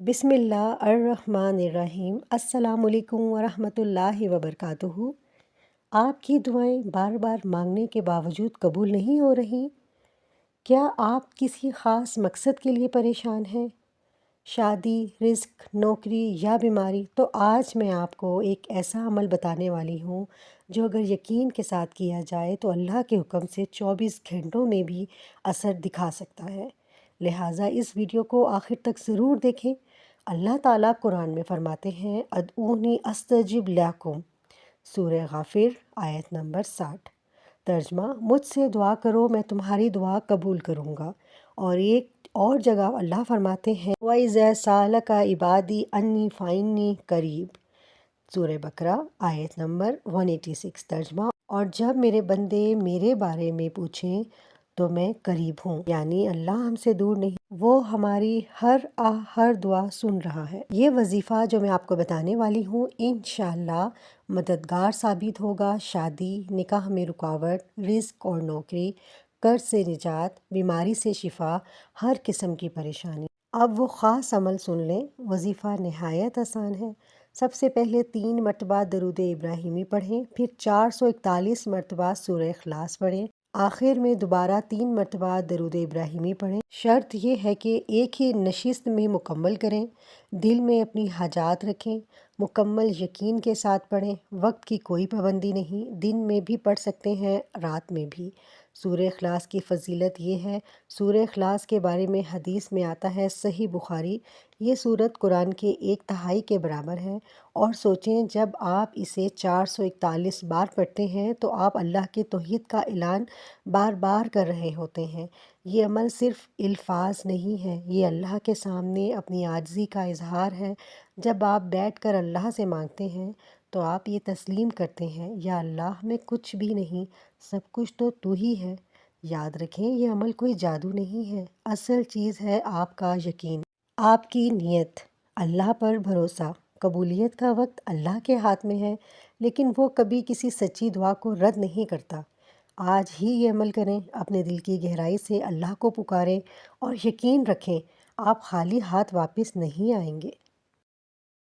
बिस्मिल्लाहिर्रहमानिर्रहीम। अस्सलाम वालेकुम वरहमतुल्लाहि वबरकातुहू। आपकी दुआएं बार बार मांगने के बावजूद कबूल नहीं हो रही। क्या आप किसी ख़ास मकसद के लिए परेशान हैं? शादी, रिस्क, नौकरी या बीमारी? तो आज मैं आपको एक ऐसा अमल बताने वाली हूँ जो अगर यकीन के साथ किया जाए तो अल्लाह के हुक्म से 24 घंटों में भी असर दिखा सकता है। लिहाजा इस वीडियो को आखिर तक ज़रूर देखें। अल्लाह ताला कुरान में फरमाते हैं, अदऊनी अस्तजिब लकुम, सूरह गाफिर आयत नंबर 60। तर्जमा, मुझसे दुआ करो मैं तुम्हारी दुआ कबूल करूँगा। और एक और जगह अल्लाह फरमाते हैं, वइज़ा सालका इबादी अन्नी फ़इन्नी करीब, सूरह बकरा आयत नंबर 186। तर्जमा, और जब मेरे बंदे मेरे बारे में पूछें तो मैं करीब हूँ, यानी अल्लाह हमसे दूर नहीं, वो हमारी हर दुआ सुन रहा है। ये वजीफ़ा जो मैं आपको बताने वाली हूँ इंशाअल्लाह मददगार साबित होगा। शादी, निकाह में रुकावट, रिस्क और नौकरी, कर्ज से निजात, बीमारी से शिफा, हर किस्म की परेशानी। अब वो ख़ास अमल सुन लें। वजीफ़ा नहायत आसान है। सबसे पहले 3 मरतबा दरूद इब्राहिमी पढ़ें, फिर 441 मरतबा सूरह इखलास पढ़ें, आखिर में दोबारा 3 मरतबा दरूद इब्राहिमी पढ़ें। शर्त यह है कि एक ही नशिस्त में मुकम्मल करें। दिल में अपनी हाजात रखें, मुकम्मल यकीन के साथ पढ़ें। वक्त की कोई पाबंदी नहीं, दिन में भी पढ़ सकते हैं, रात में भी। सूरह इखलास की फ़जीलत ये है, सूरह इखलास के बारे में हदीस में आता है, सही बुखारी, ये सूरत कुरान के 1/3 के बराबर है। और सोचें, जब आप इसे 441 बार पढ़ते हैं तो आप अल्लाह की तौहीद का ऐलान बार बार कर रहे होते हैं। ये अमल सिर्फ़ अल्फाज नहीं है, ये अल्लाह के सामने अपनी आजिज़ी का इजहार है। जब आप बैठकर अल्लाह से मांगते हैं तो आप ये तस्लीम करते हैं, या अल्लाह में कुछ भी नहीं, सब कुछ तो तू ही है। याद रखें, ये अमल कोई जादू नहीं है, असल चीज़ है आपका यकीन, आपकी नीयत, अल्लाह पर भरोसा। कबूलियत का वक्त अल्लाह के हाथ में है, लेकिन वो कभी किसी सच्ची दुआ को रद्द नहीं करता। आज ही ये अमल करें, अपने दिल की गहराई से अल्लाह को पुकारें और यकीन रखें आप खाली हाथ वापस नहीं आएंगे।